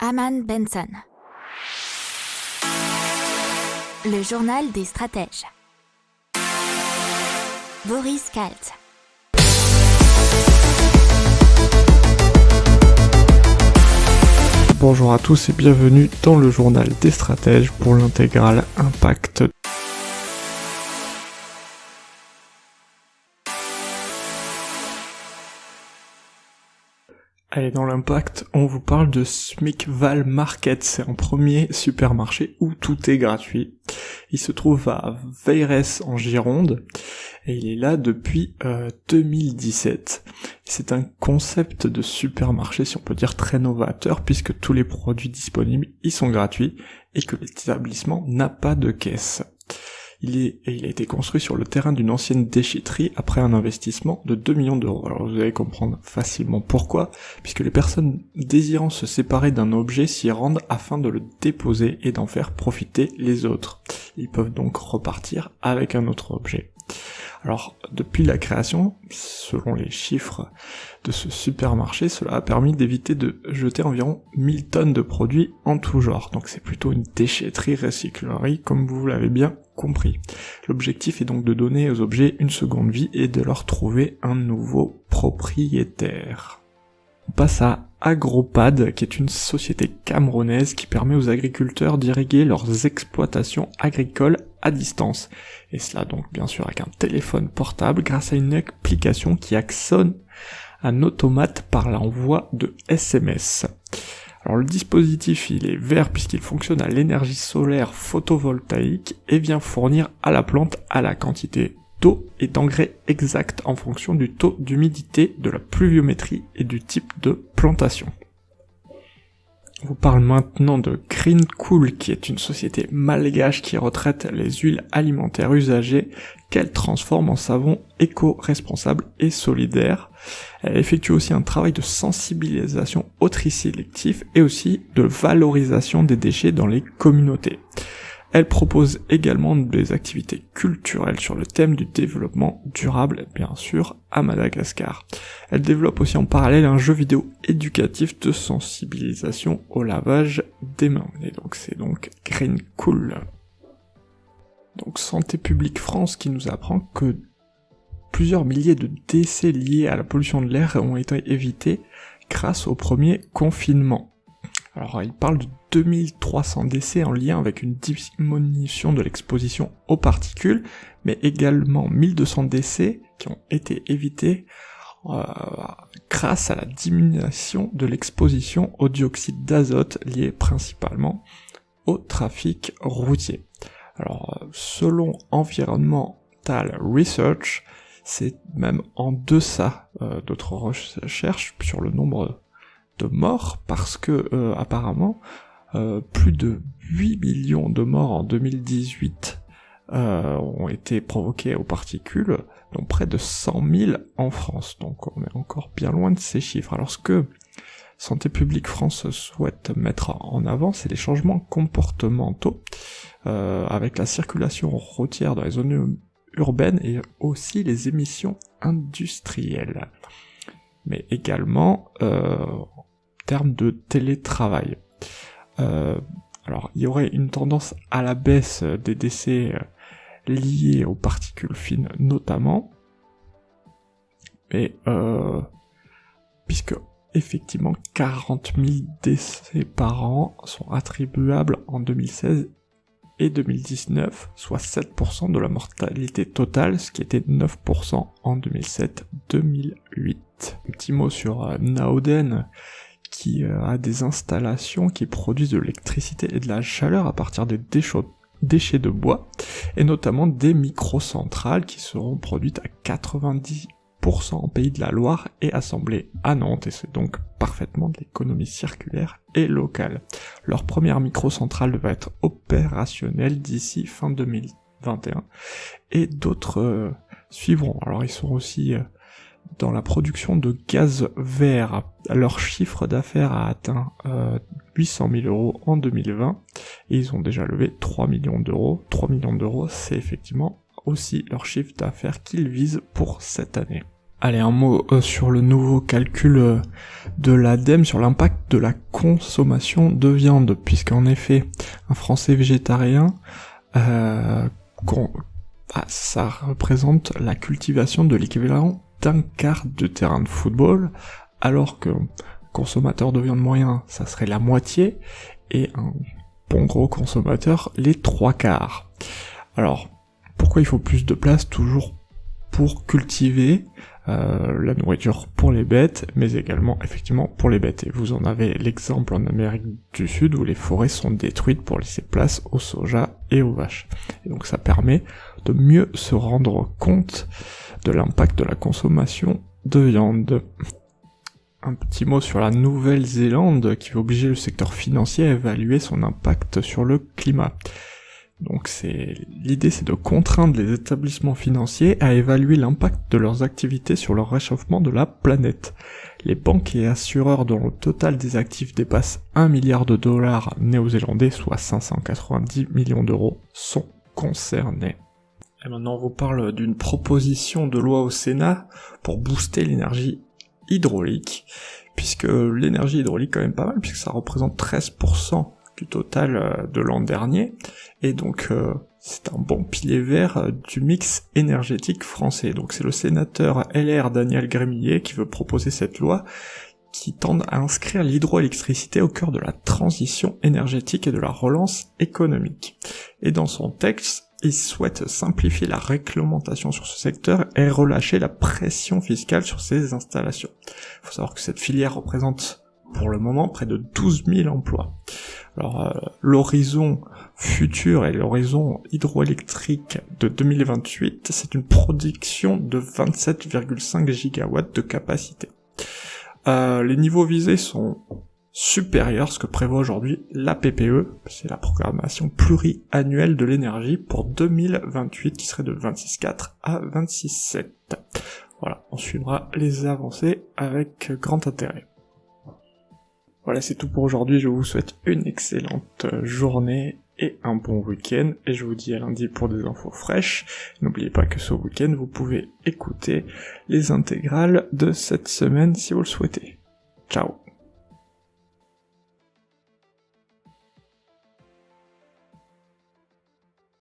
Aman Benson. Le journal des stratèges. Boris Kalt. Bonjour à tous et bienvenue dans le journal des stratèges pour l'intégrale Impact. Allez, dans l'Impact, on vous parle de Smithval Market. C'est un premier supermarché où tout est gratuit. Il se trouve à Veyrès en Gironde et il est là depuis 2017. C'est un concept de supermarché, si on peut dire, très novateur puisque tous les produits disponibles y sont gratuits et que l'établissement n'a pas de caisse. Il a été construit sur le terrain d'une ancienne déchetterie après un investissement de 2 millions d'euros. Alors vous allez comprendre facilement pourquoi, puisque les personnes désirant se séparer d'un objet s'y rendent afin de le déposer et d'en faire profiter les autres. Ils peuvent donc repartir avec un autre objet. Alors, depuis la création, selon les chiffres de ce supermarché, cela a permis d'éviter de jeter environ 1000 tonnes de produits en tout genre. Donc c'est plutôt une déchetterie-recyclerie, comme vous l'avez bien compris. L'objectif est donc de donner aux objets une seconde vie et de leur trouver un nouveau propriétaire. On passe à Agropad, qui est une société camerounaise qui permet aux agriculteurs d'irriguer leurs exploitations agricoles à distance. Et cela donc bien sûr avec un téléphone portable grâce à une application qui actionne un automate par l'envoi de SMS. Alors le dispositif il est vert puisqu'il fonctionne à l'énergie solaire photovoltaïque et vient fournir à la plante à la quantité d'eau et d'engrais exact en fonction du taux d'humidité, de la pluviométrie et du type de plantation. On vous parle maintenant de Green Cool, qui est une société malgache qui retraite les huiles alimentaires usagées qu'elle transforme en savon éco-responsable et solidaire. Elle effectue aussi un travail de sensibilisation au tri sélectif et aussi de valorisation des déchets dans les communautés. Elle propose également des activités culturelles sur le thème du développement durable, bien sûr, à Madagascar. Elle développe aussi en parallèle un jeu vidéo éducatif de sensibilisation au lavage des mains. Et donc c'est donc Green Cool. Donc Santé publique France qui nous apprend que plusieurs milliers de décès liés à la pollution de l'air ont été évités grâce au premier confinement. Alors il parle de 2300 décès en lien avec une diminution de l'exposition aux particules, mais également 1200 décès qui ont été évités grâce à la diminution de l'exposition au dioxyde d'azote liée principalement au trafic routier. Alors selon Environmental Research, c'est même en deçà d'autres recherches sur le nombre de morts parce que apparemment plus de 8 millions de morts en 2018 ont été provoqués aux particules, dont près de 100 000 en France. Donc on est encore bien loin de ces chiffres. Alors ce que Santé publique France souhaite mettre en avant, c'est les changements comportementaux avec la circulation routière dans les zones urbaines et aussi les émissions industrielles. Mais également en termes de télétravail. Alors, il y aurait une tendance à la baisse des décès liés aux particules fines notamment, mais puisque effectivement 40 000 décès par an sont attribuables en 2016 et 2019, soit 7% de la mortalité totale, ce qui était 9% en 2007-2008. Un petit mot sur Naoden, qui a des installations qui produisent de l'électricité et de la chaleur à partir des déchets de bois, et notamment des microcentrales qui seront produites à 90% en Pays de la Loire et assemblées à Nantes, et c'est donc parfaitement de l'économie circulaire et locale. Leur première microcentrale va être opérationnelle d'ici fin 2021, et d'autres suivront. Alors ils sont aussi dans la production de gaz vert. Leur chiffre d'affaires a atteint 800 000 euros en 2020 et ils ont déjà levé 3 millions d'euros. 3 millions d'euros, c'est effectivement aussi leur chiffre d'affaires qu'ils visent pour cette année. Allez, un mot sur le nouveau calcul de l'ADEME sur l'impact de la consommation de viande, puisqu'en effet, un Français végétarien, ça représente la cultivation de l'équivalent d'un quart de terrain de football, alors que consommateur de viande moyen, ça serait la moitié, et un bon gros consommateur, les 3/4. Alors, pourquoi il faut plus de place? Toujours pour cultiver la nourriture pour les bêtes, mais également effectivement pour les bêtes. Et vous en avez l'exemple en Amérique du Sud où les forêts sont détruites pour laisser place au soja et aux vaches. Et donc ça permet de mieux se rendre compte de l'impact de la consommation de viande. Un petit mot sur la Nouvelle-Zélande qui va obliger le secteur financier à évaluer son impact sur le climat. Donc l'idée c'est de contraindre les établissements financiers à évaluer l'impact de leurs activités sur le réchauffement de la planète. Les banques et assureurs dont le total des actifs dépasse 1 milliard de dollars néo-zélandais, soit 590 millions d'euros, sont concernés. Et maintenant on vous parle d'une proposition de loi au Sénat pour booster l'énergie hydraulique, puisque l'énergie hydraulique quand même pas mal, puisque ça représente 13% du total de l'an dernier, et donc c'est un bon pilier vert du mix énergétique français. Donc c'est le sénateur LR Daniel Grémillet qui veut proposer cette loi qui tend à inscrire l'hydroélectricité au cœur de la transition énergétique et de la relance économique. Et dans son texte, il souhaite simplifier la réglementation sur ce secteur et relâcher la pression fiscale sur ces installations. Il faut savoir que cette filière représente pour le moment près de 12 000 emplois. Alors l'horizon futur et l'horizon hydroélectrique de 2028, c'est une production de 27,5 gigawatts de capacité. Les niveaux visés sont supérieurs à ce que prévoit aujourd'hui la PPE, c'est la programmation pluriannuelle de l'énergie pour 2028 qui serait de 26,4 à 26,7. Voilà, on suivra les avancées avec grand intérêt. Voilà, c'est tout pour aujourd'hui, je vous souhaite une excellente journée et un bon week-end, et je vous dis à lundi pour des infos fraîches. N'oubliez pas que ce week-end, vous pouvez écouter les intégrales de cette semaine si vous le souhaitez. Ciao.